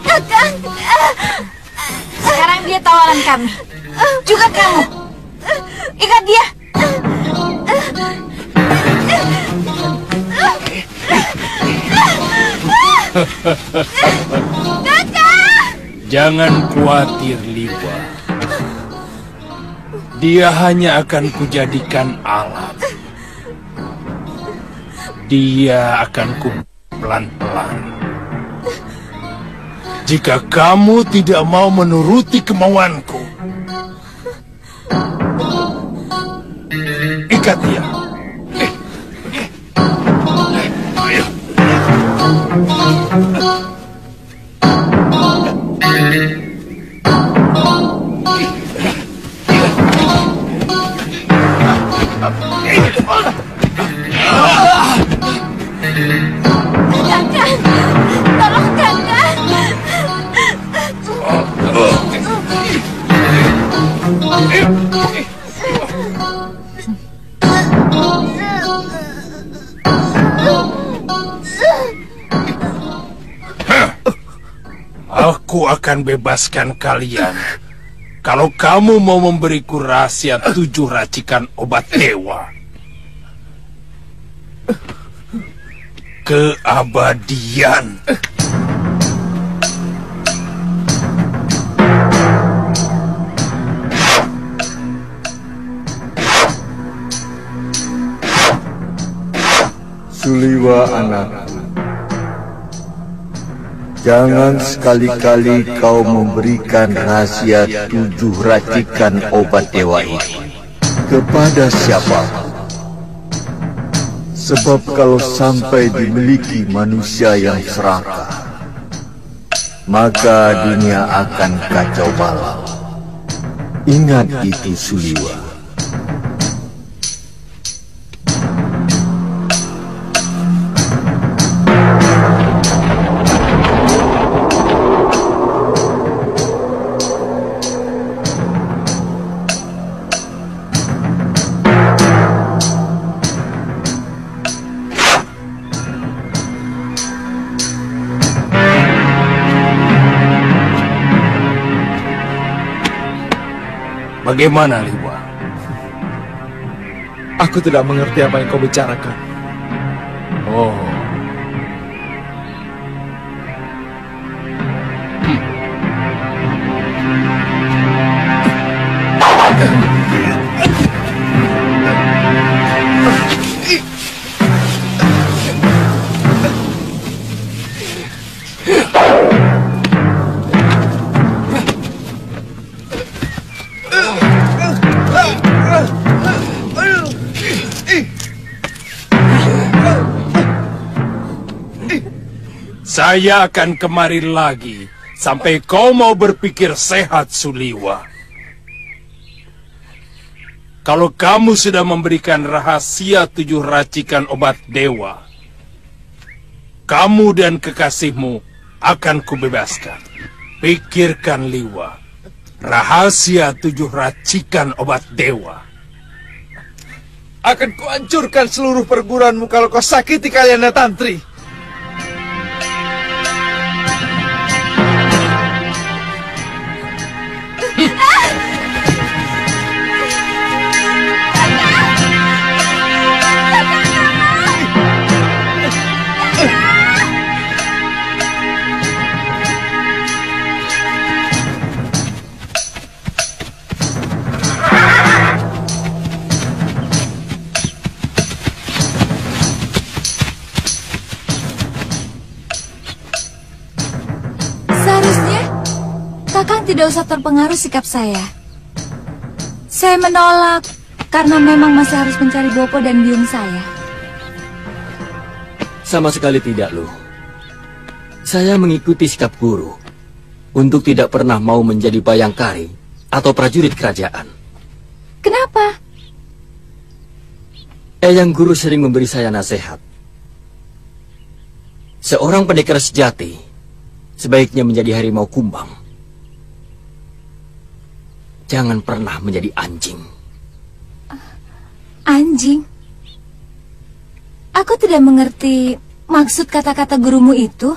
Kakang. Sekarang dia tawaran kami. Juga kamu. Ikat dia. Kakang. Jangan khawatir, Liwa. Dia hanya akan kujadikan alat. Dia akan pelan-pelan. Jika kamu tidak mau menuruti kemauanku, ikat dia. Ayo. Kakang, tolong kakang. Aku akan bebaskan kalian kalau kamu mau memberiku rahasia 7 racikan obat dewa. Keabadian. Suliwa anakku, jangan sekali-kali kau memberikan rahasia 7 racikan obat dewa itu kepada siapa. Sebab kalau sampai dimiliki manusia yang serakah, maka dunia akan kacau balau. Ingat itu, Suliwa. Bagaimana, Liwa? Aku tidak mengerti apa yang kau bicarakan. Oh. Saya akan kemari lagi sampai kau mau berpikir sehat, Suliwa. Kalau kamu sudah memberikan rahasia 7 racikan obat dewa, kamu dan kekasihmu akan kubebaskan. Pikirkan, Liwa. Rahasia 7 racikan obat dewa. Akan kuhancurkan seluruh perguruanmu kalau kau sakiti kalian Tantri. Kakang tidak usah terpengaruh sikap saya. Saya menolak karena memang masih harus mencari Bopo dan biung saya. Sama sekali tidak, Lu. Saya mengikuti sikap guru untuk tidak pernah mau menjadi bayangkari atau prajurit kerajaan. Kenapa? Eyang Guru sering memberi saya nasihat. Seorang pendekar sejati sebaiknya menjadi harimau kumbang. Jangan pernah menjadi anjing. Anjing? Aku tidak mengerti maksud kata-kata gurumu itu.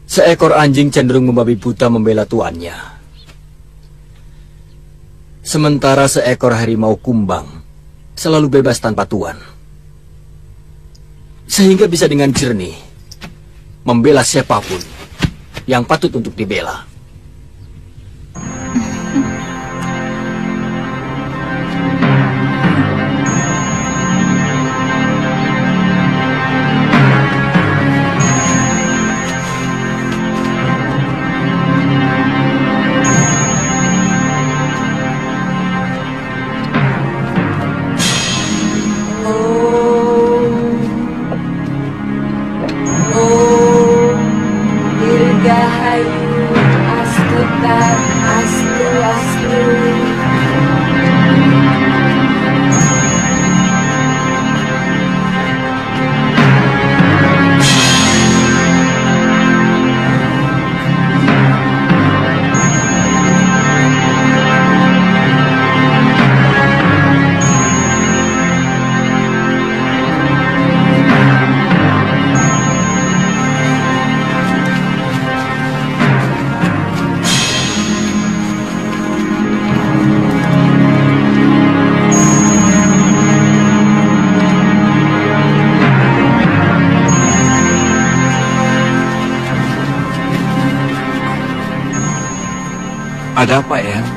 Seekor anjing cenderung membabi buta membela tuannya. Sementara seekor harimau kumbang selalu bebas tanpa tuan. Sehingga bisa dengan jernih membela siapapun yang patut untuk dibela. Ada apa, Eyang?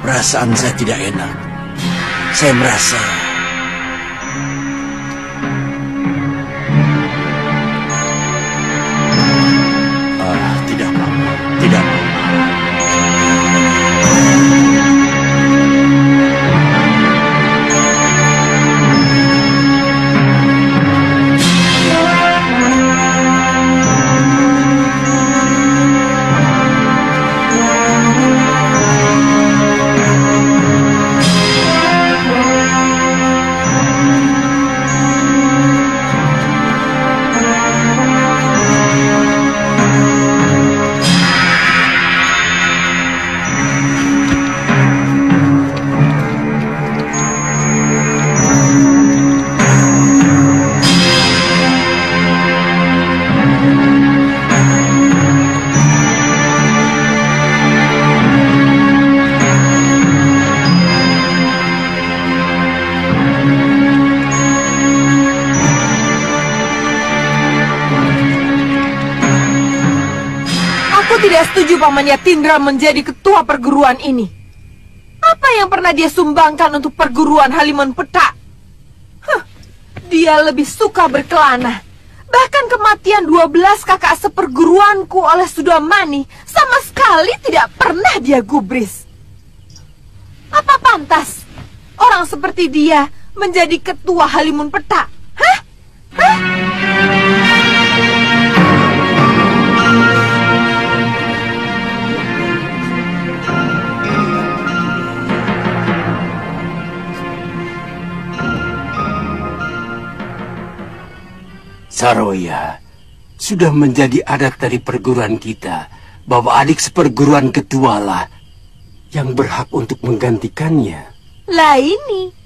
Perasaan saya tidak enak. Saya merasa... tidak apa-apa. Tidak apa-apa. Tidak setuju Paman Yatindra menjadi ketua perguruan ini. Apa yang pernah dia sumbangkan untuk perguruan Halimun Petak? Dia lebih suka berkelana. Bahkan kematian 12 kakak seperguruanku oleh Sudamani sama sekali tidak pernah dia gubris. Apa pantas orang seperti dia menjadi ketua Halimun Petak? Hah? Saroya, sudah menjadi adat dari perguruan kita bahwa adik seperguruan ketua lah yang berhak untuk menggantikannya. Lah ini.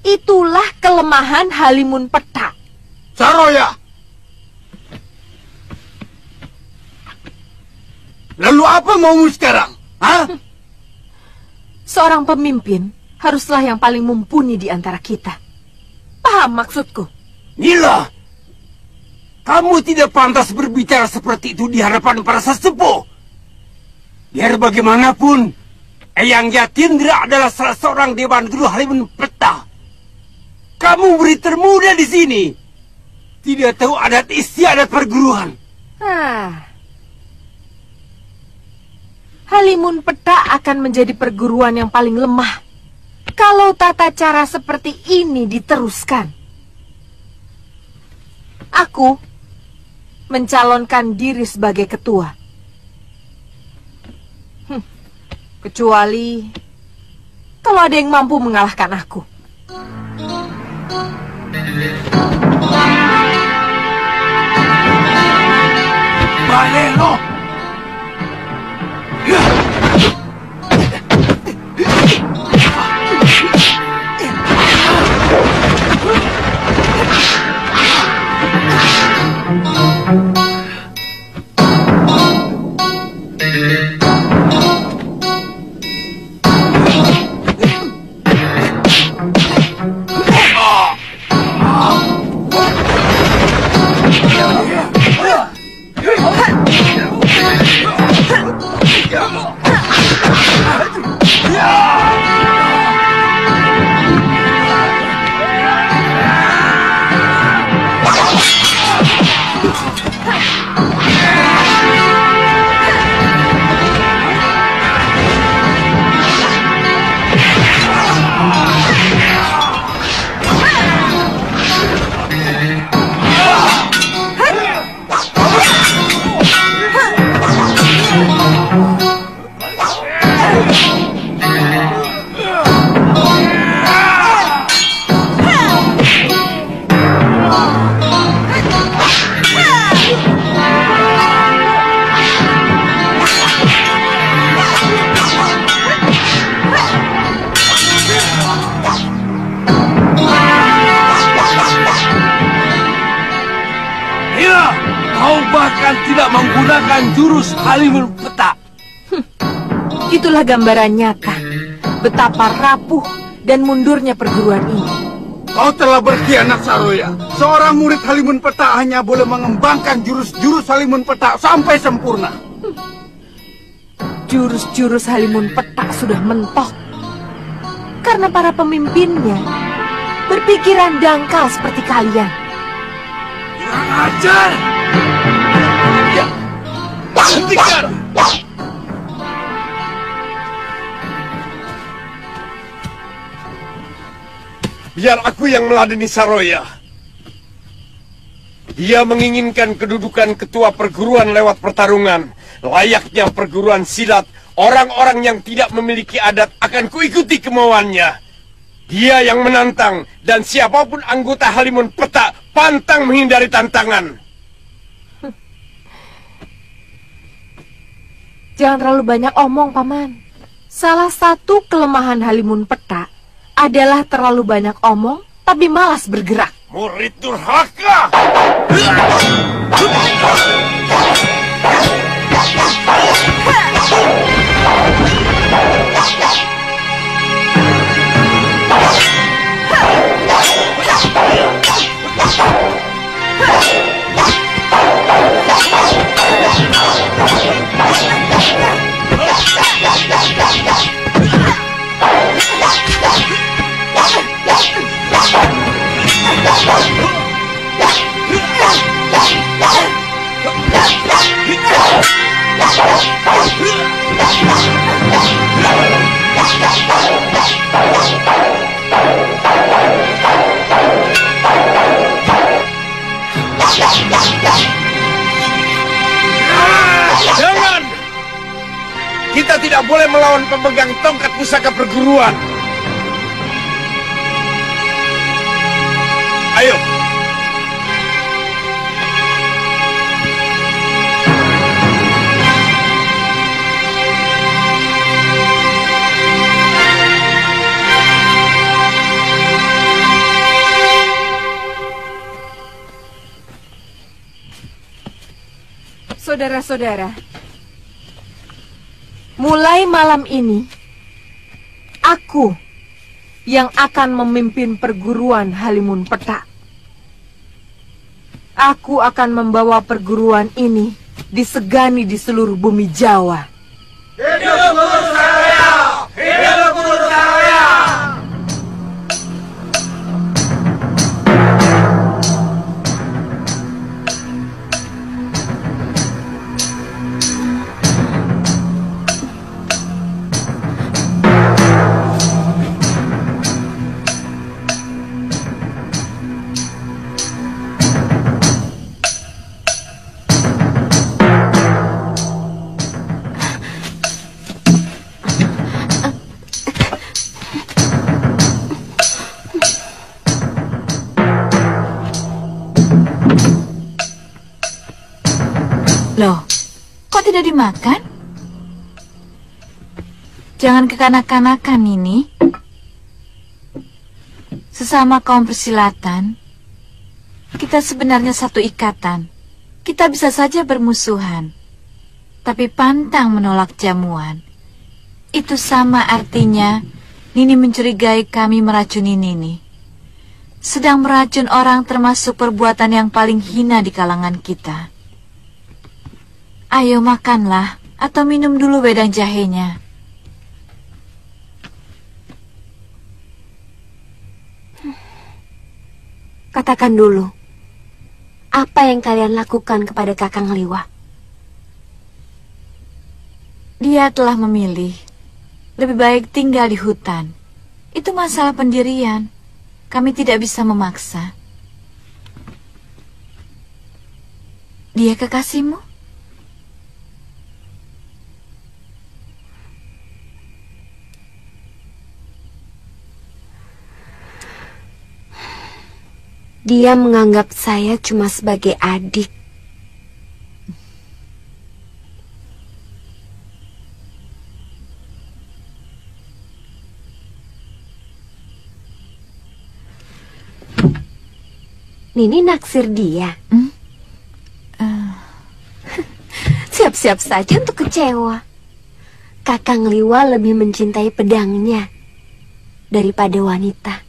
Itulah kelemahan Halimun Petak. Saroya! Lalu apa maumu sekarang? Hah? Seorang pemimpin haruslah yang paling mumpuni di antara kita. Paham maksudku? Nila, kamu tidak pantas berbicara seperti itu di hadapan para sesepuh. Biar bagaimanapun, Eyang Yatindra adalah salah seorang Dewan Guru Halimun Petak. Kamu murid termuda di sini. Tidak tahu adat istiadat perguruan. Halimun Petak akan menjadi perguruan yang paling lemah kalau tata cara seperti ini diteruskan. Aku mencalonkan diri sebagai ketua. Kecuali kalau ada yang mampu mengalahkan aku. Balelo! Tidak menggunakan jurus Halimun Petak. Itulah gambaran nyata betapa rapuh dan mundurnya perguruan ini. Kau telah berkhianat, Saroya. Seorang murid Halimun Petak hanya boleh mengembangkan jurus-jurus Halimun Petak sampai sempurna. Jurus-jurus Halimun Petak sudah mentok karena para pemimpinnya berpikiran dangkal seperti kalian. Kurang ajar! Hentikan! Biar aku yang meladeni Saroya. Dia menginginkan kedudukan ketua perguruan lewat pertarungan. Layaknya perguruan silat, orang-orang yang tidak memiliki adat akan kuikuti kemauannya. Dia yang menantang, dan siapapun anggota Halimun Petak pantang menghindari tantangan. Jangan terlalu banyak omong, Paman. Salah satu kelemahan Halimun Petak adalah terlalu banyak omong, tapi malas bergerak. Murid durhaka! Jangan! Kita tidak boleh melawan pemegang tongkat pusaka perguruan. saudara-saudara, mulai malam ini, aku yang akan memimpin perguruan Halimun Petak. Aku akan membawa perguruan ini disegani di seluruh bumi Jawa. Hidup Guru Saroya! Hidup Guru Saroya! Loh, kok tidak dimakan? Jangan kekanak-kanakan ini. Sesama kaum persilatan, kita sebenarnya satu ikatan. Kita bisa saja bermusuhan, tapi pantang menolak jamuan. Itu sama artinya Nini mencurigai kami meracuni Nini. Sedang meracun orang termasuk perbuatan yang paling hina di kalangan kita. Ayo makanlah, atau minum dulu wedang jahenya. Katakan dulu, apa yang kalian lakukan kepada Kakang Liwa? Dia telah memilih, lebih baik tinggal di hutan. Itu masalah pendirian, kami tidak bisa memaksa. Dia kekasihmu? Dia menganggap saya cuma sebagai adik. Nini naksir dia. Siap-siap saja untuk kecewa. Kakang Liwa lebih mencintai pedangnya daripada wanita.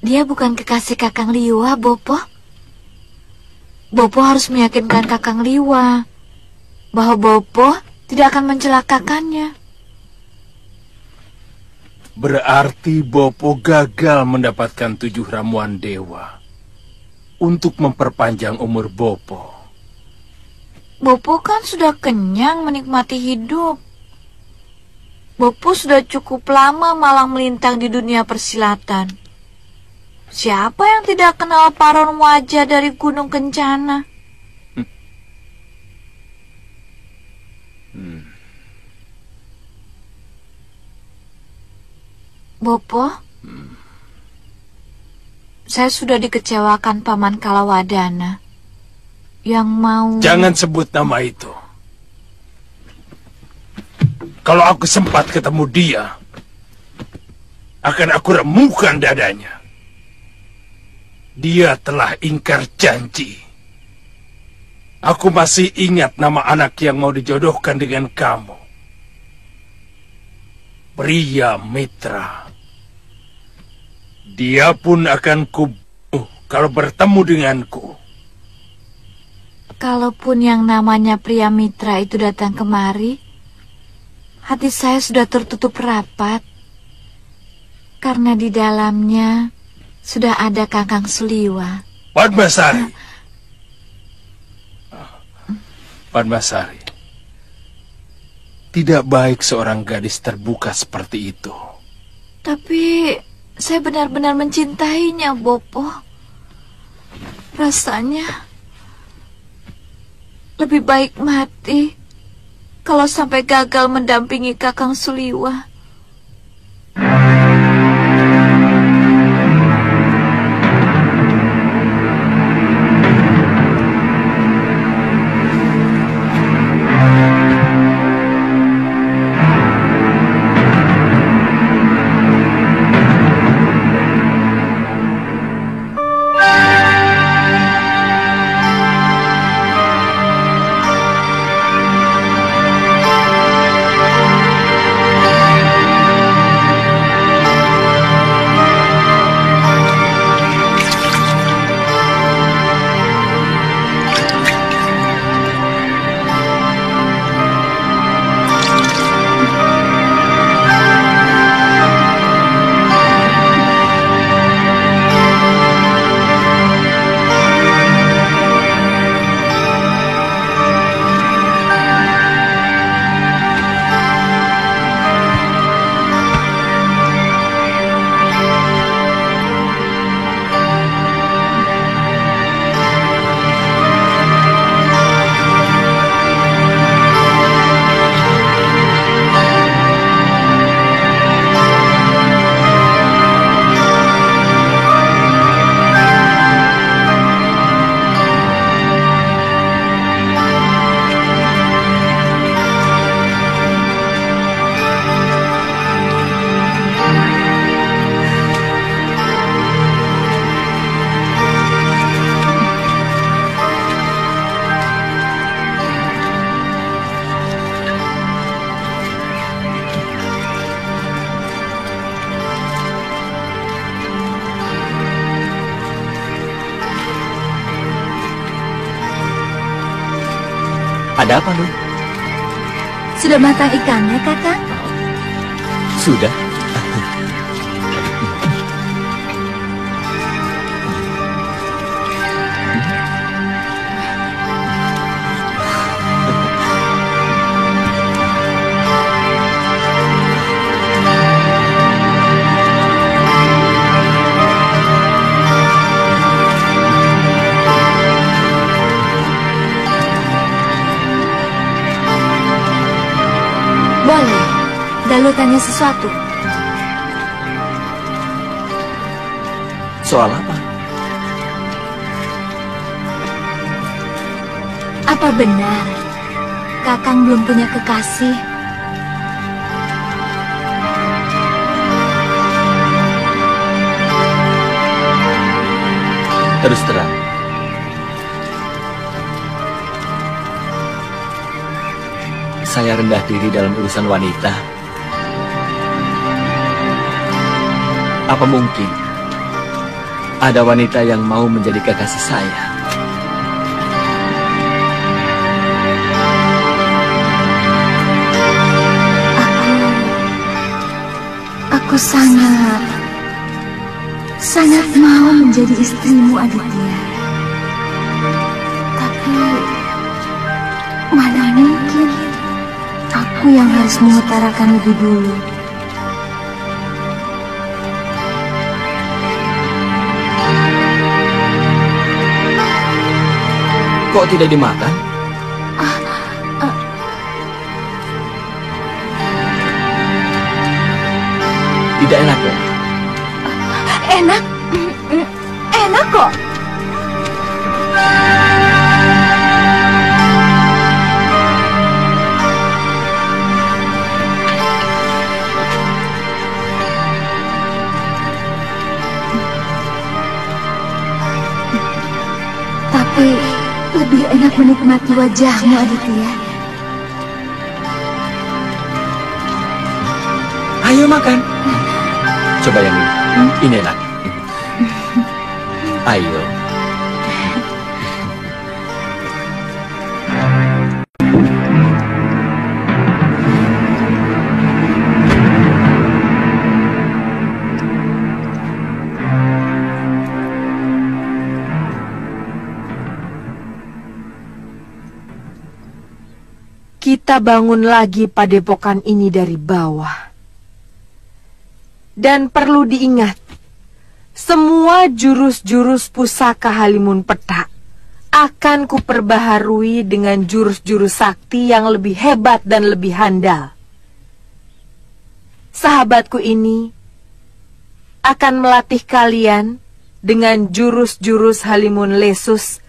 Dia bukan kekasih Kakang Liwa, Bopo. Bopo harus meyakinkan Kakang Liwa bahwa Bopo tidak akan mencelakakannya. Berarti Bopo gagal mendapatkan 7 ramuan dewa untuk memperpanjang umur Bopo. Bopo kan sudah kenyang menikmati hidup. Bopo sudah cukup lama malang melintang di dunia persilatan. Siapa yang tidak kenal paron wajah dari Gunung Kencana? Bopo, saya sudah dikecewakan Paman Kalawadana yang mau... Jangan sebut nama itu. Kalau aku sempat ketemu dia, akan aku remukan dadanya. Dia telah ingkar janji. Aku masih ingat nama anak yang mau dijodohkan dengan kamu. Pria Mitra. Dia pun akan kubunuh kalau bertemu denganku. Kalaupun yang namanya pria Mitra itu datang kemari, hati saya sudah tertutup rapat. Karena di dalamnya sudah ada Kakang Suliwa. Padmasari. Padmasari. Tidak baik seorang gadis terbuka seperti itu. Tapi saya benar-benar mencintainya, Bopo. Rasanya lebih baik mati kalau sampai gagal mendampingi Kakang Suliwa. Ada apa, Lu? Sudah matang ikannya, Kakang? Sudah. Boleh. Galuh tanya sesuatu. Soal apa? Apa benar Kakang belum punya kekasih? Terus terang, saya rendah diri dalam urusan wanita. Apa mungkin ada wanita yang mau menjadi kekasih saya? Aku sangat mau menjadi istrimu, Aditya. Tapi mana mungkin aku yang harus mengutarakan lebih dulu. Kok tidak dimakan? Tidak enak kok. Enak? Enak kok. Tapi lebih enak menikmati wajahmu, Aditya. Ayo makan. Coba yang ini. Ini enak. Ayo. kita bangun lagi padepokan ini dari bawah. Dan perlu diingat, semua jurus-jurus pusaka Halimun Petak akan kuperbaharui dengan jurus-jurus sakti yang lebih hebat dan lebih handal. Sahabatku ini akan melatih kalian dengan jurus-jurus Halimun Lesus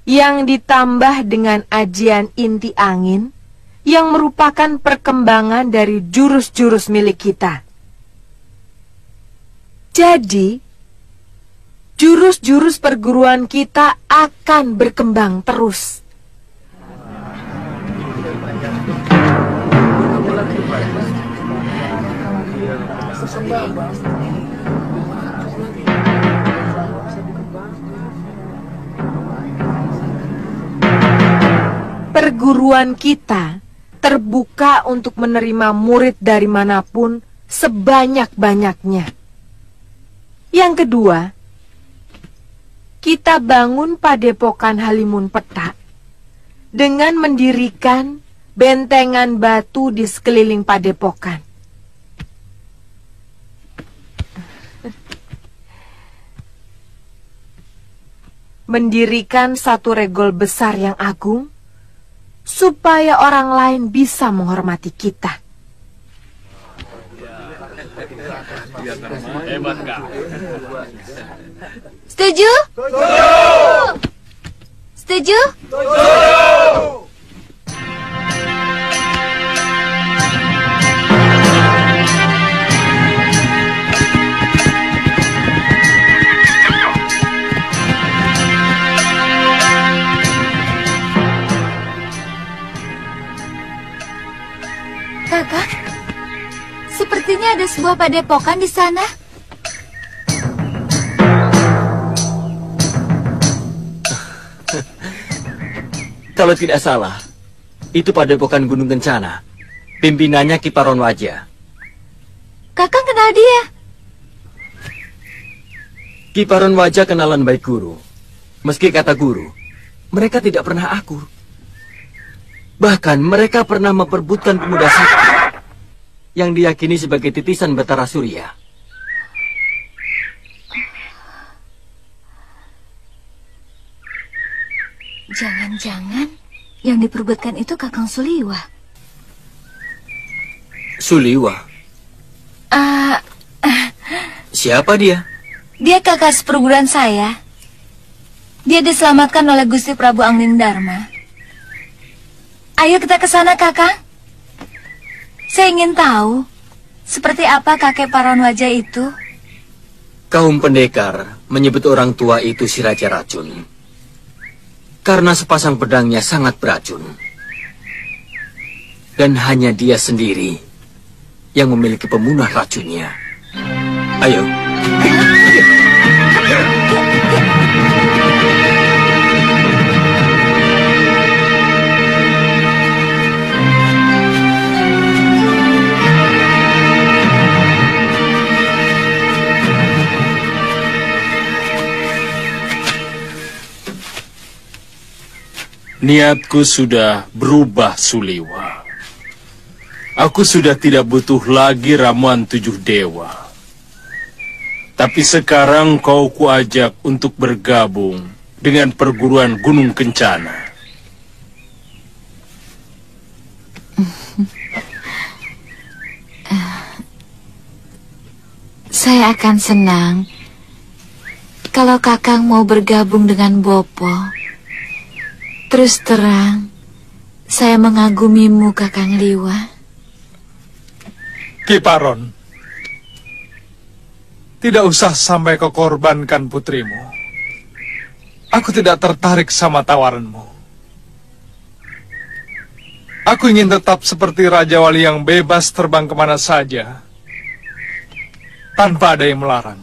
yang ditambah dengan ajian inti angin yang merupakan perkembangan dari jurus-jurus milik kita. Jadi, jurus-jurus perguruan kita akan berkembang terus. Perguruan kita terbuka untuk menerima murid dari manapun sebanyak-banyaknya. Yang kedua, kita bangun padepokan Halimun Petak dengan mendirikan bentengan batu di sekeliling padepokan. Mendirikan satu regol besar yang agung supaya orang lain bisa menghormati kita. Setuju? Setuju? Kakak, sepertinya ada sebuah padepokan di sana. Kalau tidak salah, itu padepokan Gunung Kencana. Pimpinannya Ki Paron Wajah. Kakak kenal dia? Ki Paron Wajah kenalan baik guru. Meski kata guru, mereka tidak pernah akur. Bahkan mereka pernah memperebutkan pemuda sakti yang diyakini sebagai titisan Batara Surya. Jangan-jangan yang diperebutkan itu Kakang Suliwa. Suliwa? Siapa dia? Dia kakak seperguruan saya. Dia diselamatkan oleh Gusti Prabu Anglingdarma. Ayo kita ke sana, Kakang. Saya ingin tahu seperti apa kakek Paron Wajah itu. Kaum pendekar menyebut orang tua itu si Raja Racun. Karena sepasang pedangnya sangat beracun. Dan hanya dia sendiri yang memiliki pemunah racunnya. Ayo. Niatku sudah berubah, Suliwa. Aku sudah tidak butuh lagi ramuan 7 dewa. Tapi sekarang kau kuajak untuk bergabung dengan perguruan Gunung Kencana. Saya akan senang kalau Kakang mau bergabung dengan Bopo. Terus terang, saya mengagumimu, Kakang Liwa. Ki Paron, tidak usah sampai kau korbankan putrimu. Aku tidak tertarik sama tawaranmu. Aku ingin tetap seperti Raja Wali yang bebas terbang kemana saja, tanpa ada yang melarang.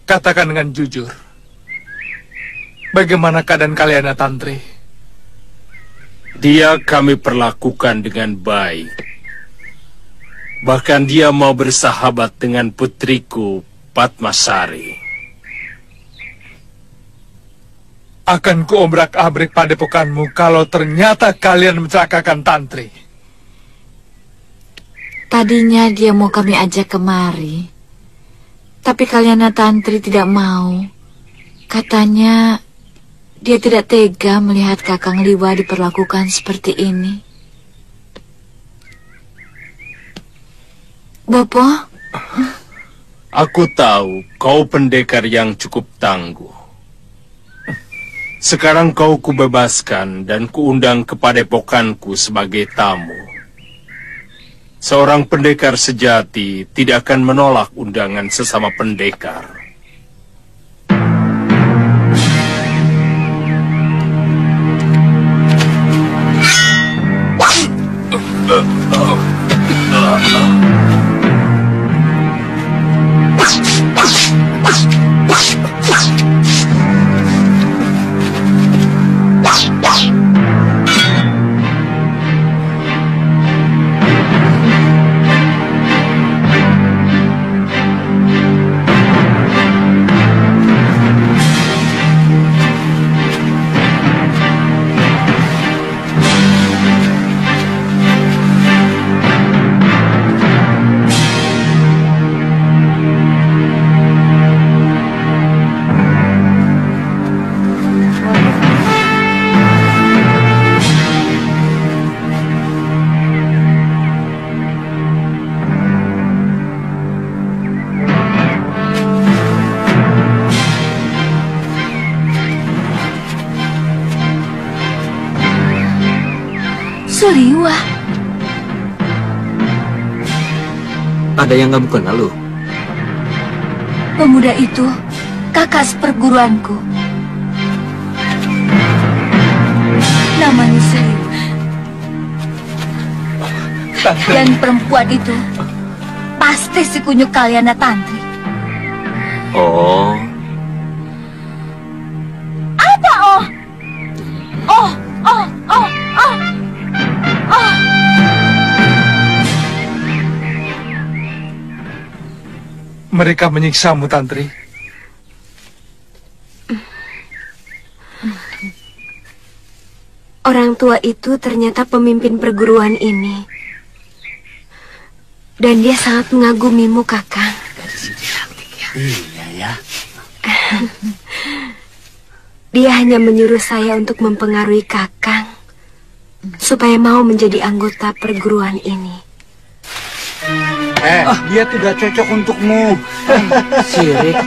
Katakan dengan jujur, bagaimana keadaan kalian, Tantri? Dia kami perlakukan dengan baik. Bahkan dia mau bersahabat dengan putriku, Padmasari. Akan kuobrak-abrik padepokanmu kalau ternyata kalian mencelakakan Tantri. Tadinya dia mau kami ajak kemari, tapi Kalyana Tantri tidak mau. Katanya dia tidak tega melihat Kakang Liwa diperlakukan seperti ini. Bopo? Aku tahu kau pendekar yang cukup tangguh. Sekarang kau kubebaskan dan kuundang ke padepokanku sebagai tamu. Seorang pendekar sejati tidak akan menolak undangan sesama pendekar. Suliwa. Ada yang kamu kenal loh? Pemuda itu kakak seperguruanku. Namanya Suliwa. Dan perempuan itu pasti si kunyuk Kalyana Tantri. Oh. Apa oh? Oh, oh, oh, oh. Oh. Mereka menyiksamu, Tantri. Orang tua itu ternyata pemimpin perguruan ini. Dan dia sangat mengagumimu, Kakang. Iya ya. Dia hanya menyuruh saya untuk mempengaruhi Kakang supaya mau menjadi anggota perguruan ini. Dia tidak cocok untukmu. Sirik.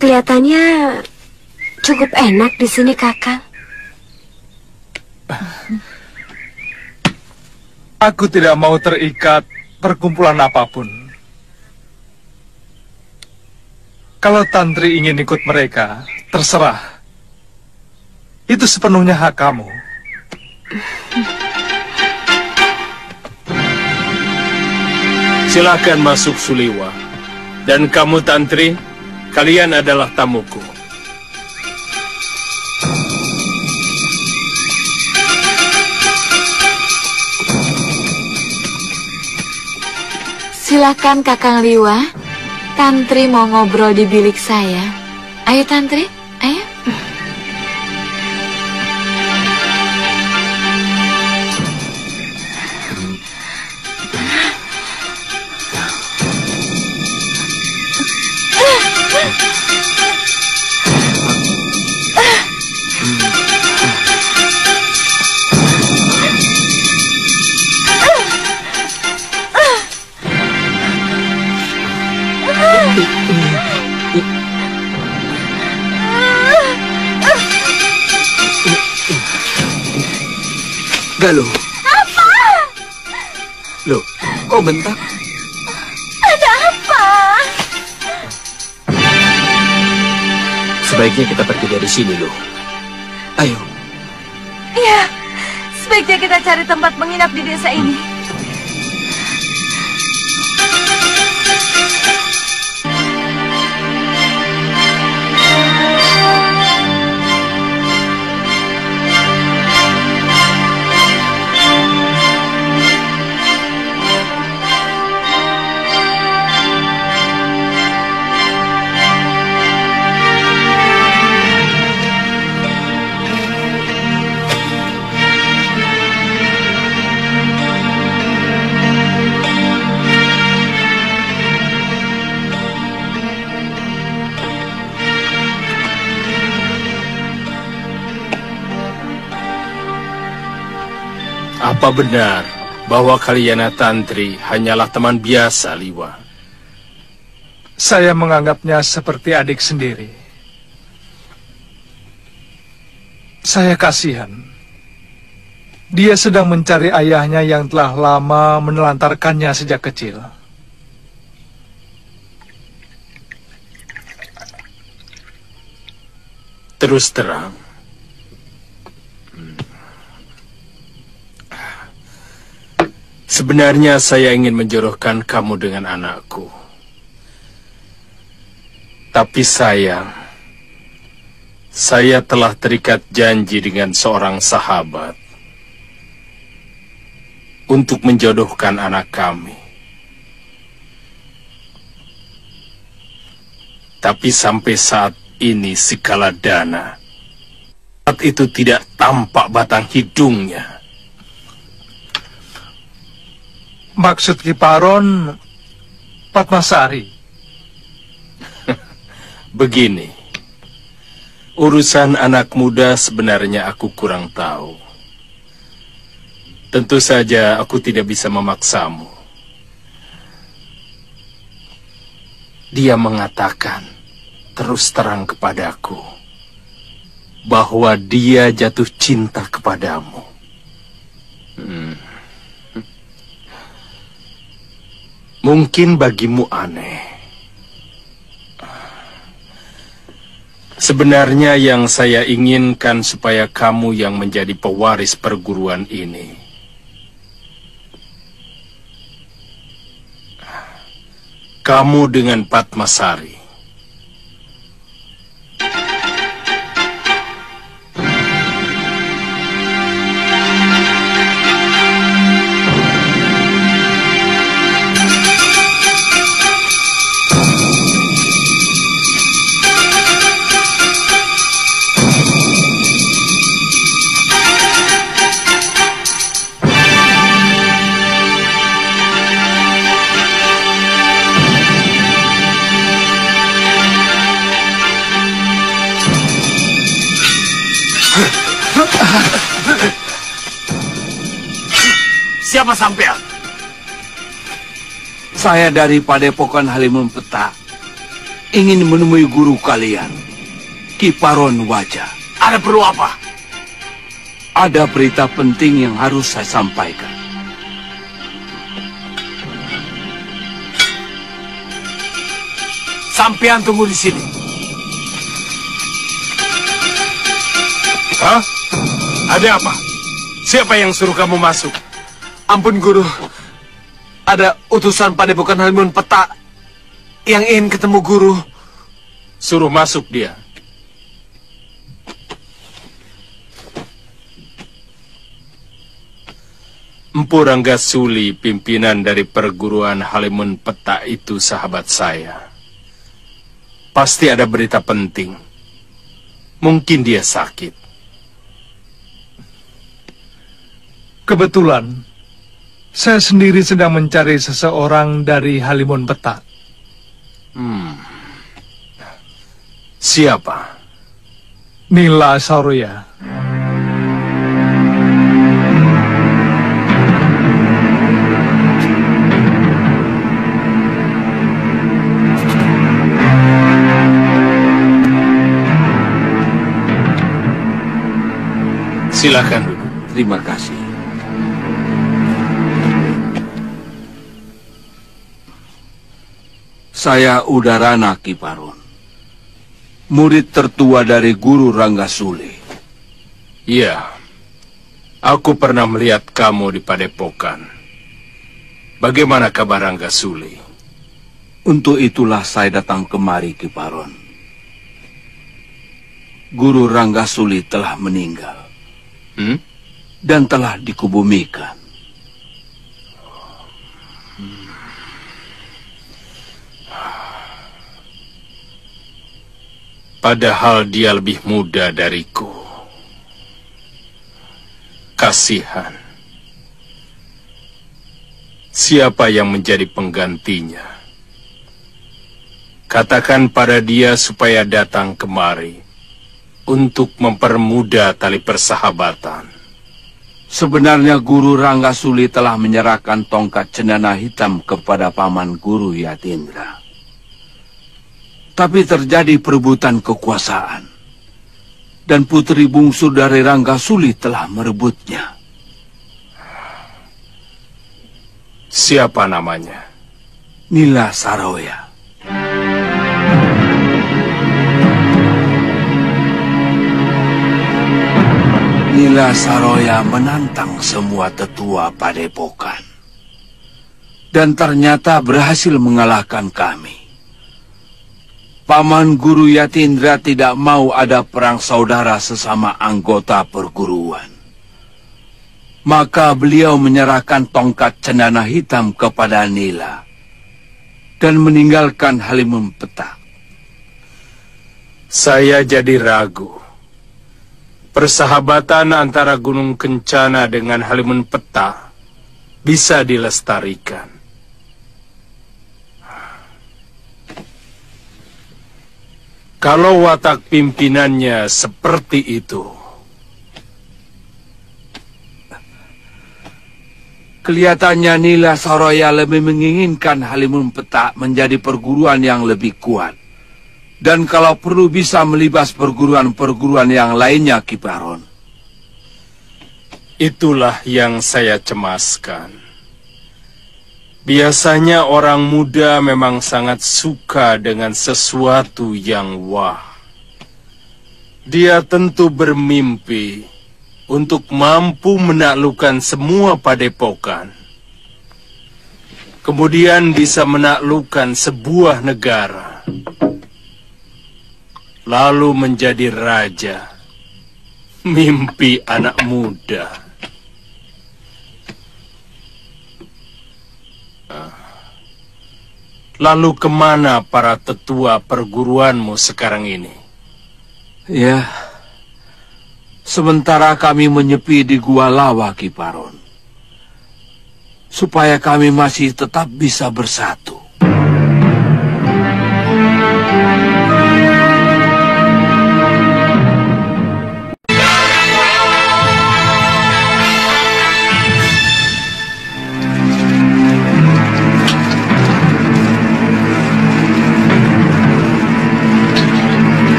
Kelihatannya cukup enak di sini, Kakang. Aku tidak mau terikat perkumpulan apapun. Kalau Tantri ingin ikut mereka, terserah. Itu sepenuhnya hak kamu. Silakan masuk, Suliwa. Dan kamu, Tantri, kalian adalah tamuku. Silakan Kakang Liwa. Tantri mau ngobrol di bilik saya. Ayo Tantri, ayo. Galuh. Apa? Loh, kok bentak? Ada apa? Sebaiknya kita pergi dari sini, loh. Ayo. Ya, sebaiknya saja kita cari tempat menginap di desa ini. Apa benar bahwa Kalyana Tantri hanyalah teman biasa, Liwa? Saya menganggapnya seperti adik sendiri. Saya kasihan. Dia sedang mencari ayahnya yang telah lama menelantarkannya sejak kecil. Terus terang, sebenarnya saya ingin menjodohkan kamu dengan anakku. Tapi sayang, saya telah terikat janji dengan seorang sahabat untuk menjodohkan anak kami. Tapi sampai saat ini si Kaladana, saat itu tidak tampak batang hidungnya. Maksud Kiparon, Padmasari. Begini, urusan anak muda sebenarnya aku kurang tahu. Tentu saja aku tidak bisa memaksamu. Dia mengatakan terus terang kepadaku bahwa dia jatuh cinta kepadamu. Mungkin bagimu aneh. Sebenarnya yang saya inginkan supaya kamu yang menjadi pewaris perguruan ini. Kamu dengan Padmasari. Siapa sampean? Saya dari Padepokan Halimun Petak. Ingin menemui guru kalian, Kiparon Wajah. Ada perlu apa? Ada berita penting yang harus saya sampaikan. Sampean tunggu di sini. Hah? Ada apa? Siapa yang suruh kamu masuk? Ampun guru, ada utusan Padepokan Halimun Petak yang ingin ketemu guru. Suruh masuk dia. Empu Ranggasuli, pimpinan dari perguruan Halimun Petak itu sahabat saya. Pasti ada berita penting. Mungkin dia sakit. Kebetulan, saya sendiri sedang mencari seseorang dari Halimun Petak. Siapa? Nila Saroya. Silakan duduk. Terima kasih. Saya Udarana Kiparon, murid tertua dari Guru Ranggasuli. Iya, Aku pernah melihat kamu di Padepokan. Bagaimana kabar Ranggasuli? Untuk itulah saya datang kemari, Ki Paron. Guru Ranggasuli telah meninggal. Dan telah dikubumikan. Padahal dia lebih muda dariku. Kasihan. Siapa yang menjadi penggantinya? Katakan pada dia supaya datang kemari untuk mempermudah tali persahabatan. Sebenarnya Guru Ranggasuli telah menyerahkan tongkat cenana hitam kepada paman Guru Yatindra. Tapi terjadi perebutan kekuasaan. Dan putri bungsu dari Ranggasuli telah merebutnya. Siapa namanya? Nila Saroya. Nila Saroya menantang semua tetua Padepokan. Dan ternyata berhasil mengalahkan kami. Paman Guru Yatindra tidak mau ada perang saudara sesama anggota perguruan. Maka beliau menyerahkan tongkat cenana hitam kepada Nila dan meninggalkan Halimun Petak. Saya jadi ragu. Persahabatan antara Gunung Kencana dengan Halimun Petak bisa dilestarikan. Kalau watak pimpinannya seperti itu. Kelihatannya Nila Saroya lebih menginginkan Halimun Petak menjadi perguruan yang lebih kuat. Dan kalau perlu bisa melibas perguruan-perguruan yang lainnya, Ki Paron. Itulah yang saya cemaskan. Biasanya orang muda memang sangat suka dengan sesuatu yang wah. Dia tentu bermimpi untuk mampu menaklukkan semua padepokan. Kemudian bisa menaklukkan sebuah negara. Lalu menjadi raja. Mimpi anak muda. Lalu kemana para tetua perguruanmu sekarang ini? Ya, sementara kami menyepi di Gua Lawa, Ki Paron. Supaya kami masih tetap bisa bersatu.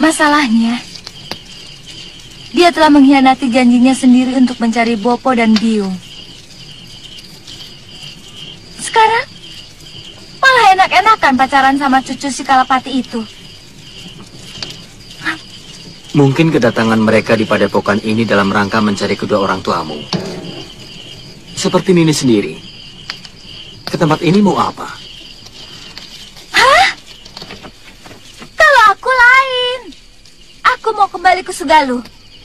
Masalahnya, dia telah mengkhianati janjinya sendiri untuk mencari Bopo dan Biung. Sekarang, malah enak-enakan pacaran sama cucu si Kalapati itu. Mungkin kedatangan mereka di Padepokan ini dalam rangka mencari kedua orang tuamu. Seperti Nini sendiri. Ke tempat ini mau apa? Hah? Kalau aku lain. Aku mau kembali ke Sugalu,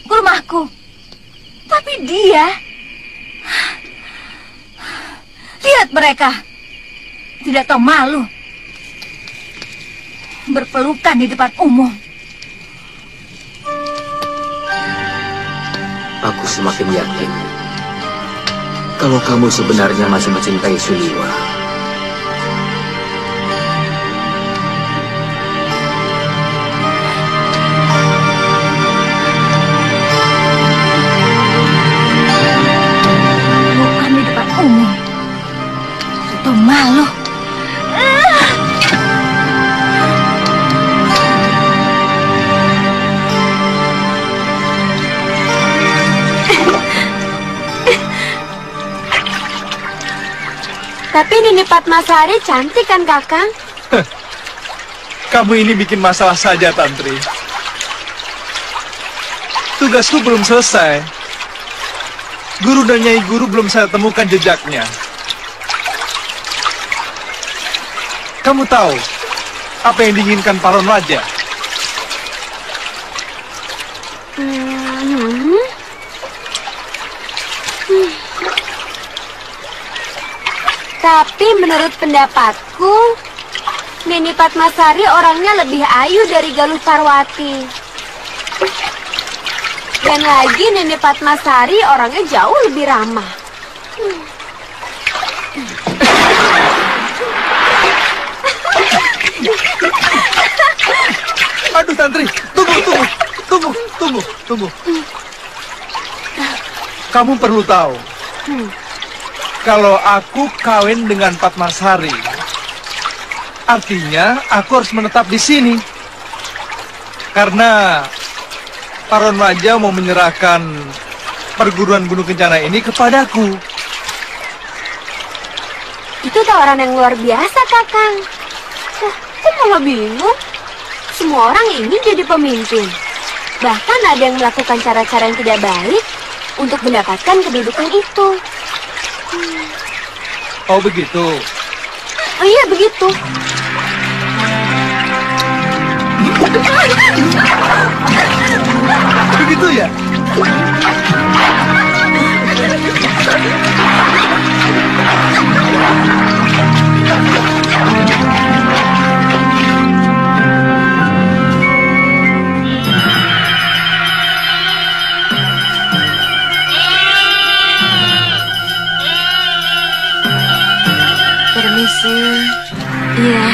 ke rumahku. Tapi dia... Lihat mereka. Tidak tahu malu. Berpelukan di depan umum. Aku semakin yakin kalau kamu sebenarnya masih mencintai Suliwa. Malu. Tapi Nini Padmasari cantik kan, Kakang? Kamu ini bikin masalah saja, Tantri. Tugasku belum selesai. Guru dan Nyai Guru belum saya temukan jejaknya. Kamu tahu apa yang diinginkan Paron Raja? Tapi menurut pendapatku, Nini Padmasari orangnya lebih ayu dari Galuh Parwati. Dan lagi Nini Padmasari orangnya jauh lebih ramah. Aduh, Tantri, tunggu. Kamu perlu tahu, kalau aku kawin dengan Padmasari, artinya aku harus menetap di sini. Karena Paron Raja mau menyerahkan perguruan Gunung Kencana ini kepadaku. Itu tawaran yang luar biasa, Kakang. Kok malah bingung? Semua orang ingin jadi pemimpin. Bahkan ada yang melakukan cara-cara yang tidak baik untuk mendapatkan kedudukan itu. Oh, begitu? Oh iya, begitu. Begitu ya? Permisi. Iya.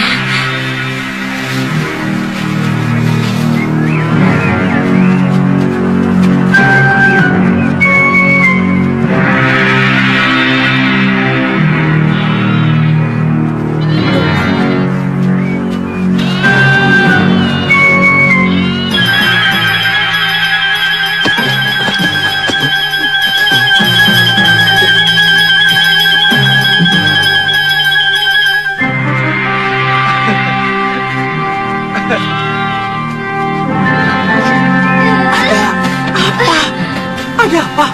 Ada apa?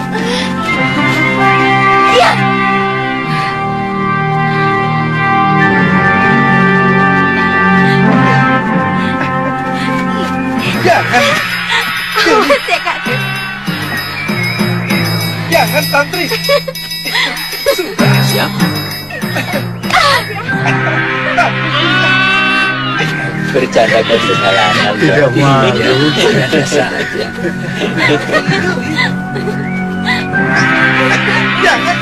Iya. Jangan. Jangan, Tantri. Sudah. Siapa? Bercanda ke kesalahan. Tidak malu. Tidak saja. Jangan.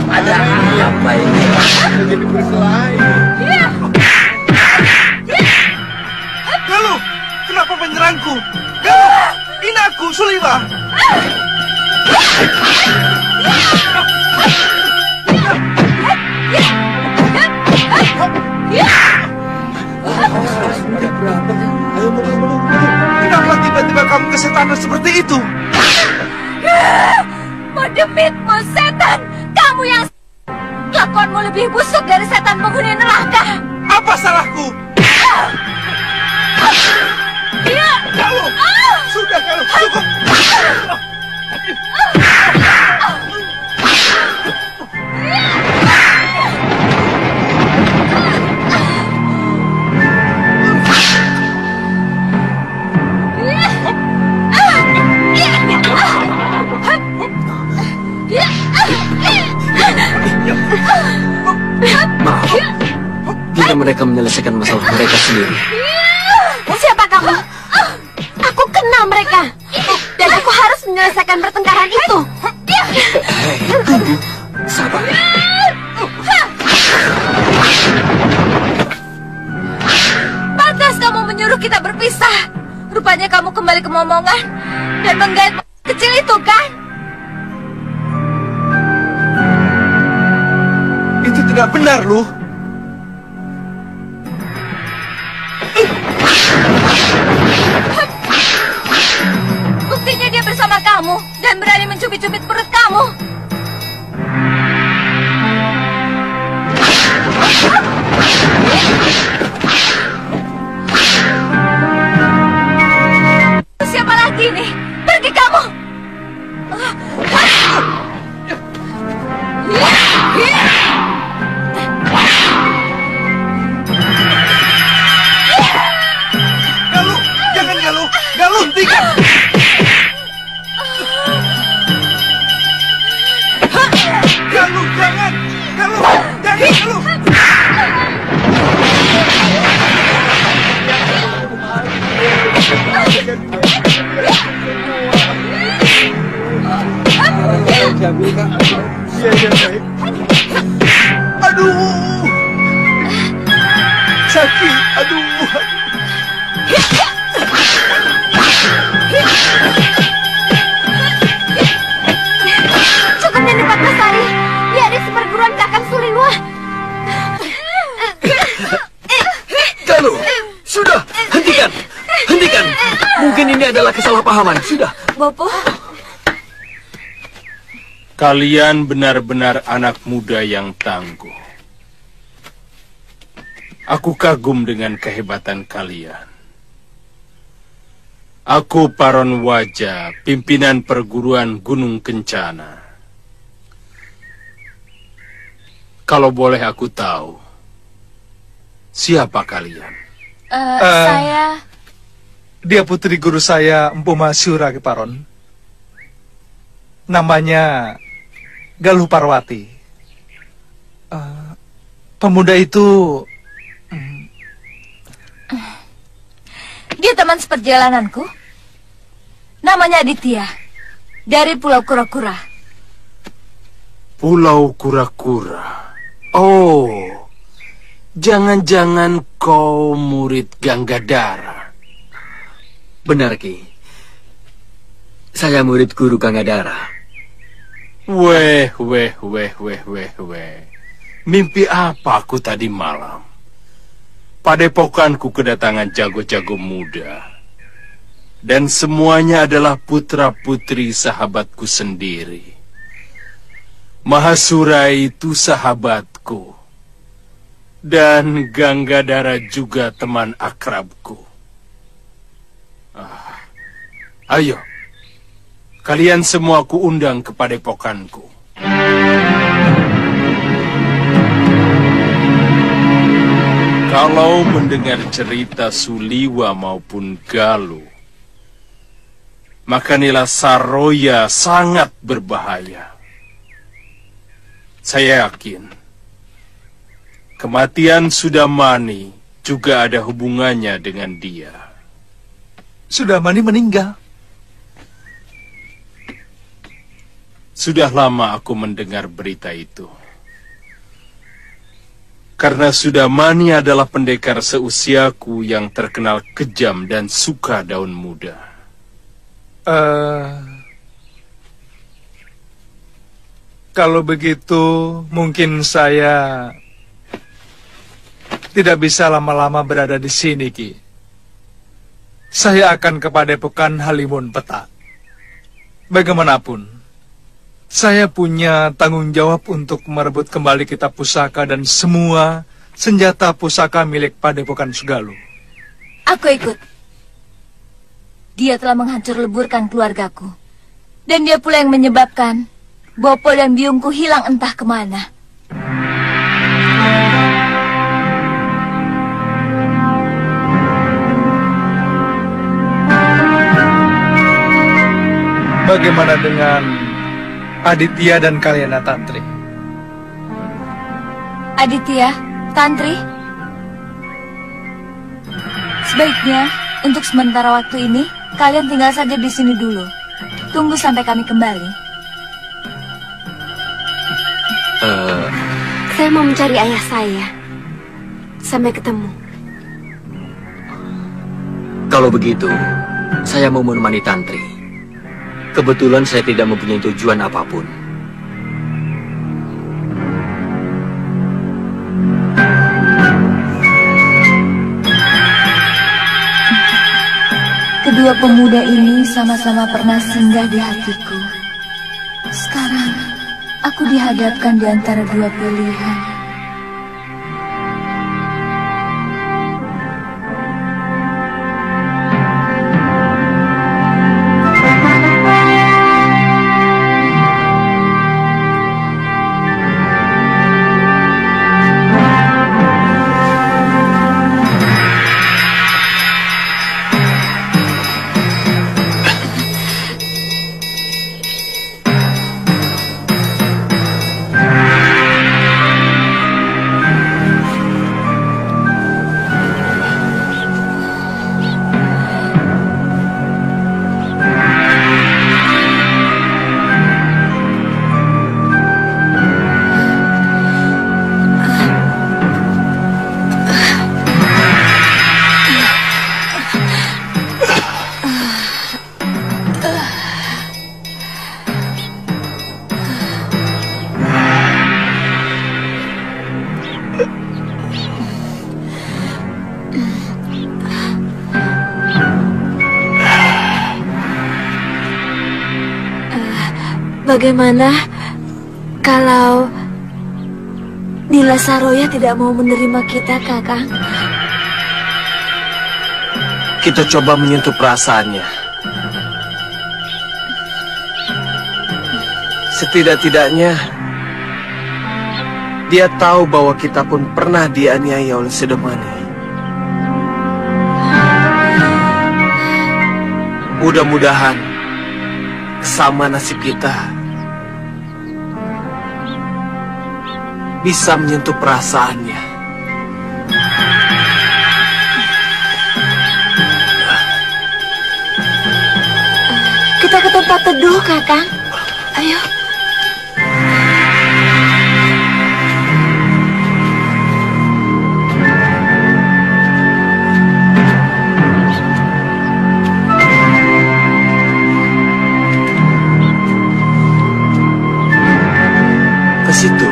Ada apa ini? Jadi berkelahi. Galuh, kenapa menyerangku? Galuh, ini aku, Suliwa. Kenapa tiba-tiba kamu kesetanan seperti itu? Demitmu, setan! Kamu yang kelakuanmu lebih busuk dari setan penghuni neraka. Apa salahku? Iya. Galuh, sudah Galuh, cukup. Maaf, biar mereka menyelesaikan masalah mereka sendiri. Siapa kamu? Aku kenal mereka. Dan aku harus menyelesaikan pertengkaran itu. Tunggu, sabar. Bukannya kamu kembali ke Momongan dan menggait kecil itu, kan? Itu tidak benar, Luh. Buktinya dia bersama kamu dan berani mencubit-cubit perut kamu. Siapa lagi nih? Pergi kamu! Galuh, jangan Galuh! Galuh, hentikan! Galuh, jangan! Galuh, jangan Galuh! Aduh, sakit, aduh. Cukup Nenek Patmasari, biarin seperguruan Kakang Suliwa. Galuh, sudah, hentikan, hentikan. Mungkin ini adalah kesalahpahaman, sudah. Bopo. Kalian benar-benar anak muda yang tangguh. Aku kagum dengan kehebatan kalian. Aku Paron Waja, pimpinan perguruan Gunung Kencana. Kalau boleh aku tahu, siapa kalian? Saya... Dia putri guru saya, Empu Masyura, Paron. Namanya Galuh Parwati. Pemuda itu... Dia teman seperjalananku. Namanya Aditya. Dari Pulau Kura-Kura. Pulau Kura-Kura. Oh, jangan-jangan kau murid Ganggadara. Benar, Ki. Saya murid guru Ganggadara. Weh. Mimpi apa aku tadi malam? Padepokanku kedatangan jago-jago muda. Dan semuanya adalah putra-putri sahabatku sendiri. Mahasura itu sahabatku. Dan Ganggadara juga teman akrabku. Ayo, kalian semua ku undang ke padepokanku. Kalau mendengar cerita Suliwa maupun Galuh, maka Nila Saroya sangat berbahaya. Saya yakin kematian Sudamani juga ada hubungannya dengan dia. Sudamani meninggal. Sudah lama aku mendengar berita itu. Karena Sudamani adalah pendekar seusiaku yang terkenal kejam dan suka daun muda. Kalau begitu, mungkin saya tidak bisa lama-lama berada di sini, Ki. Saya akan ke Padepokan Halimun Petak. Bagaimanapun, saya punya tanggung jawab untuk merebut kembali kitab pusaka dan semua senjata pusaka milik Padepokan Sugaluh. Aku ikut. Dia telah menghancur leburkan keluargaku. Dan dia pula yang menyebabkan Bopo dan biungku hilang entah kemana. Bagaimana dengan Aditya dan Kalyana Tantri? Aditya, Tantri, sebaiknya untuk sementara waktu ini kalian tinggal saja di sini dulu. Tunggu sampai kami kembali. Saya mau mencari ayah saya. Sampai ketemu. Kalau begitu, Saya mau menemani Tantri. Kebetulan saya tidak mempunyai tujuan apapun. Kedua pemuda ini sama-sama pernah singgah di hatiku. Sekarang, aku dihadapkan di antara dua pilihan. Bagaimana kalau Nila Saroya tidak mau menerima kita, Kakang? Kita coba menyentuh perasaannya. Setidak-tidaknya dia tahu bahwa kita pun pernah dianiaya oleh Sedemani. Mudah-mudahan sama nasib kita bisa menyentuh perasaannya. Kita ke tempat teduh, Kakang. Ayo. Ke situ.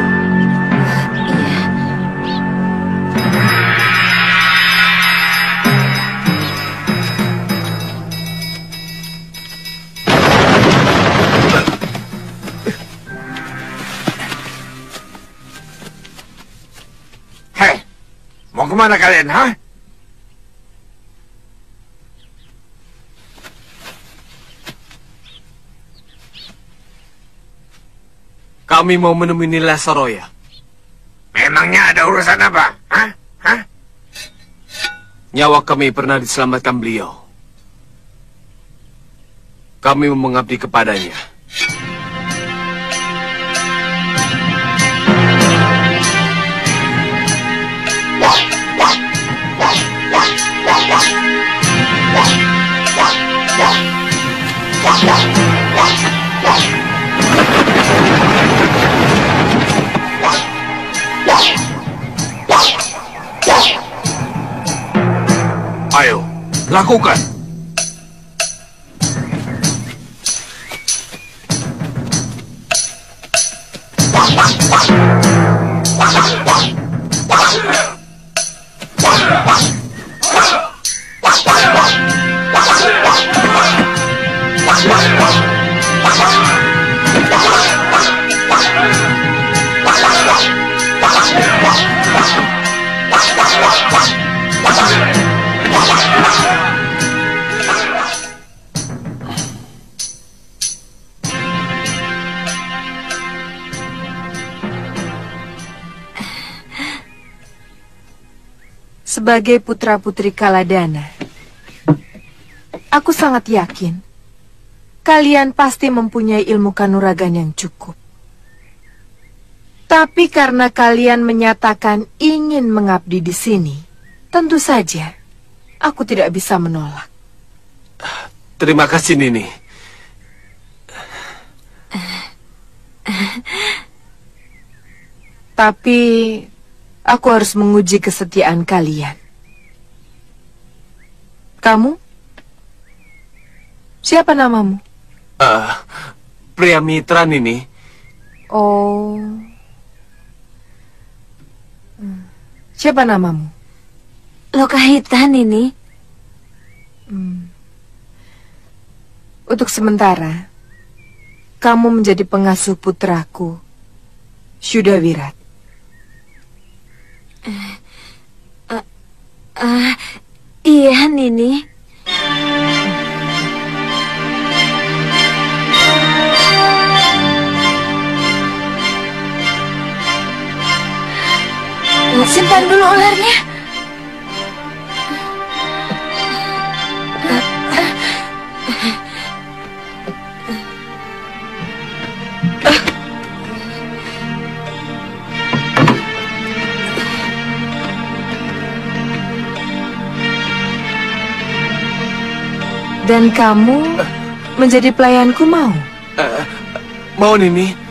Hei, mau kemana kalian, ha? Kami mau menemui Nila Saroya. Memangnya ada urusan apa? Hah? Hah? Nyawa kami pernah diselamatkan beliau. Kami mau mengabdi kepadanya. Ayo, lakukan. Sebagai putra-putri Kaladana, aku sangat yakin kalian pasti mempunyai ilmu kanuragan yang cukup. Tapi karena kalian menyatakan ingin mengabdi di sini, tentu saja aku tidak bisa menolak. Terima kasih, Nini. Tapi aku harus menguji kesetiaan kalian. Kamu? Siapa namamu? Pria Mitra, Nini. Oh. Siapa namamu? Lokahita, Nini. Untuk sementara, kamu menjadi pengasuh putraku, Syudawirat. Iya, Nini. Simpan dulu ularnya. Dan kamu menjadi pelayanku, mau? Mau, Nini.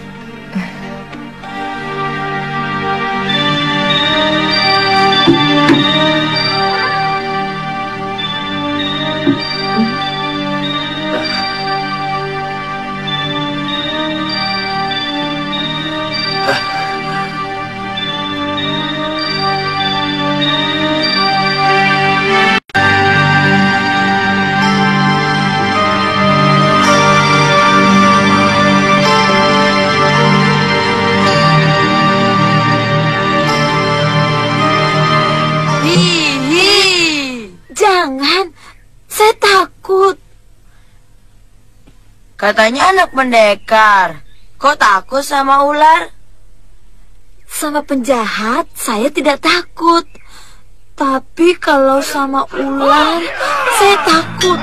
Katanya anak pendekar. Kok takut sama ular? Sama penjahat, saya tidak takut. Tapi kalau sama ular, saya takut.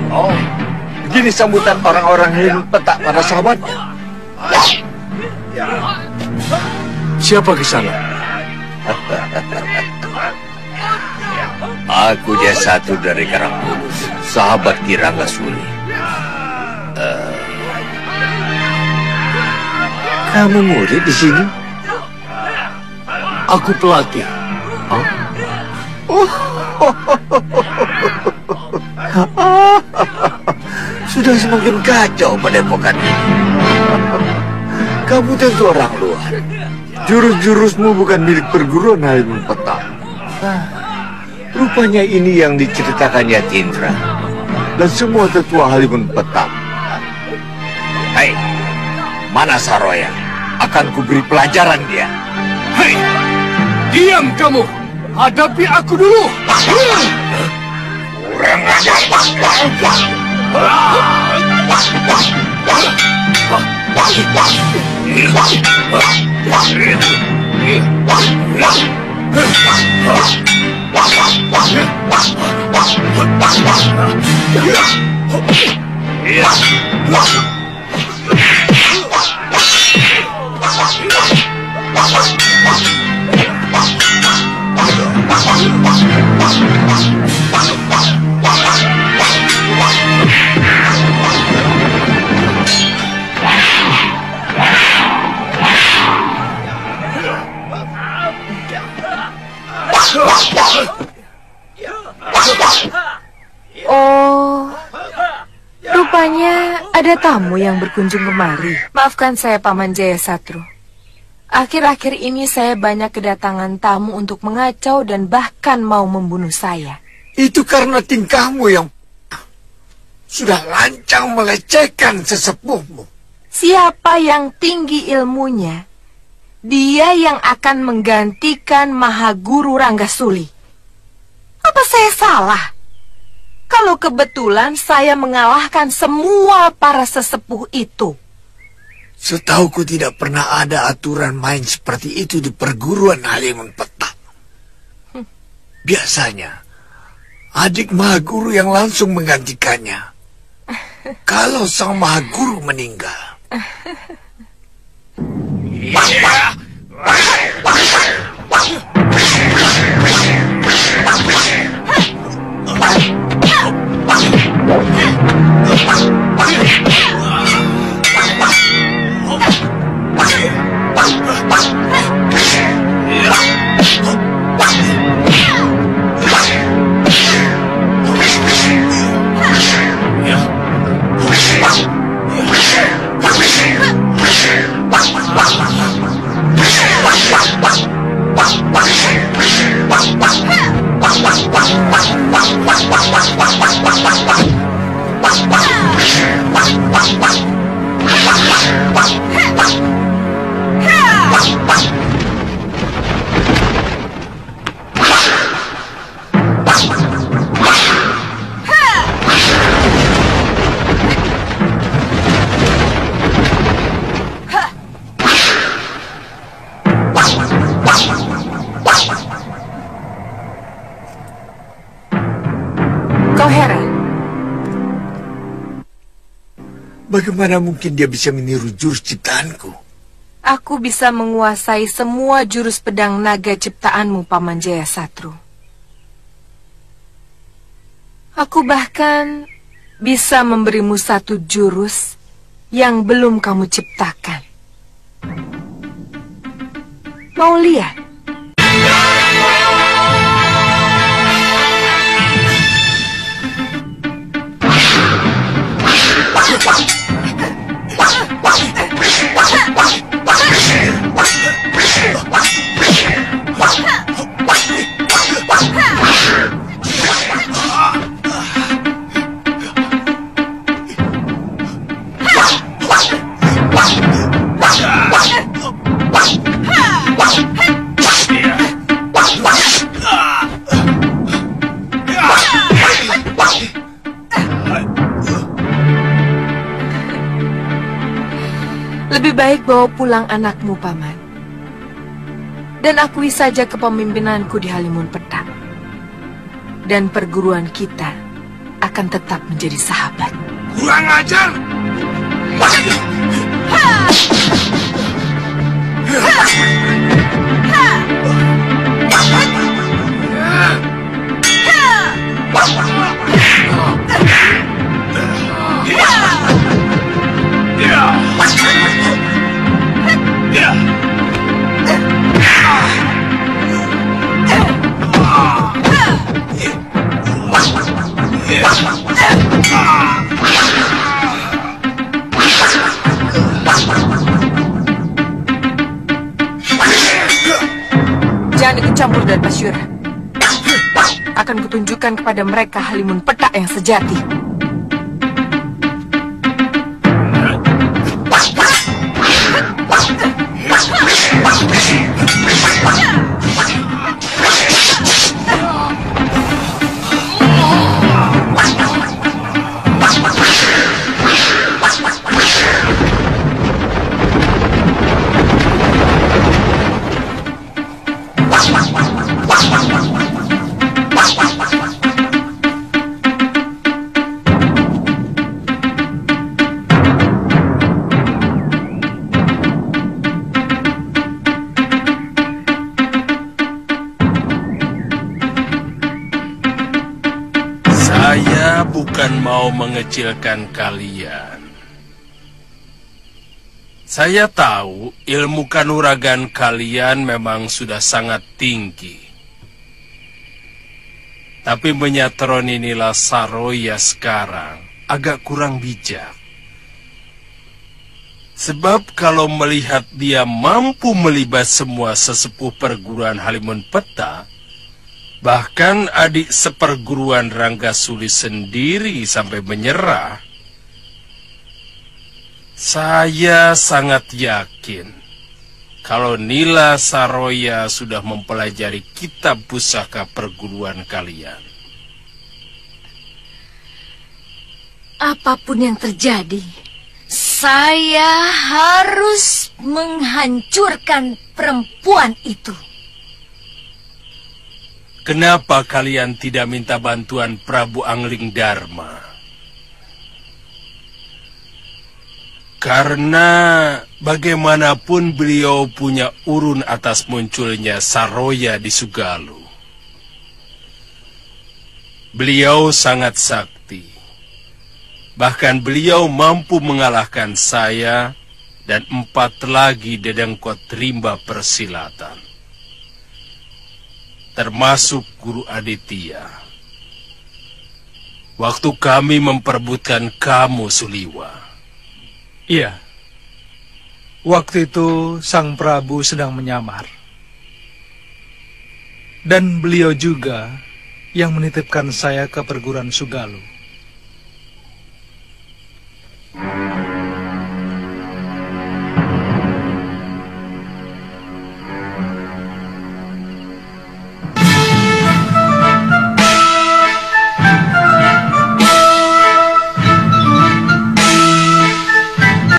Oh, begini sambutan orang-orang Halimun Petak pada sahabatnya. Siapa ke sana? Aku dia satu dari Karangkudus, sahabat Ki Ranggasuli. Kamu murid di sini? Aku pelatih. Sudah semakin kacau padepokan ini. Kamu tentu orang luar. Jurus-jurusmu bukan milik perguruan Halimun Petak. Rupanya ini yang diceritakan Yatindra dan semua tetua Halimun Petak. Hei, mana Saroya? Akan kuberi pelajaran dia. Hei, diam kamu. Hadapi aku dulu. Kurang ajar. Oh, rupanya ada tamu yang berkunjung kemari. Maafkan saya, Paman Jaya Satru. Akhir-akhir ini saya banyak kedatangan tamu untuk mengacau dan bahkan mau membunuh saya. Itu karena tingkahmu yang sudah lancang melecehkan sesepuhmu. Siapa yang tinggi ilmunya, dia yang akan menggantikan Mahaguru Ranggasuli. Apa saya salah? Kalau kebetulan saya mengalahkan semua para sesepuh itu. Setauku tidak pernah ada aturan main seperti itu di perguruan Halimun Petak. Biasanya, adik Mahaguru yang langsung menggantikannya. Kalau sang Mahaguru meninggal. Bagaimana mungkin dia bisa meniru jurus ciptaanku? Aku bisa menguasai semua jurus pedang naga ciptaanmu, Paman Jayasatru. Aku bahkan bisa memberimu satu jurus yang belum kamu ciptakan. Mau lihat? Lebih baik bawa pulang anakmu, Paman. Dan akui saja kepemimpinanku di Halimun Petak. Dan perguruan kita akan tetap menjadi sahabat. Kurang ajar! Jangan ikut campur dan Pasyura. Akan kutunjukkan kepada mereka Halimun Petak yang sejati. Bukan mau mengecilkan kalian. Saya tahu ilmu kanuragan kalian memang sudah sangat tinggi. Tapi menyatroni Nila Saroya sekarang agak kurang bijak. Sebab kalau melihat dia mampu melibas semua sesepuh perguruan Halimun Petak, bahkan adik seperguruan Ranggasuli sendiri sampai menyerah, saya sangat yakin kalau Nila Saroya sudah mempelajari kitab pusaka perguruan kalian. Apapun yang terjadi, saya harus menghancurkan perempuan itu. kenapa kalian tidak minta bantuan Prabu Angling Dharma? Karena bagaimanapun beliau punya urun atas munculnya Saroya di Sugalu. Beliau sangat sakti. Bahkan beliau mampu mengalahkan saya dan 4 lagi dedengkot rimba persilatan. Termasuk Guru Aditya. Waktu kami memperebutkan kamu, Suliwa. Iya. Waktu itu Sang Prabu sedang menyamar. Dan beliau juga yang menitipkan saya ke perguruan Sugalu.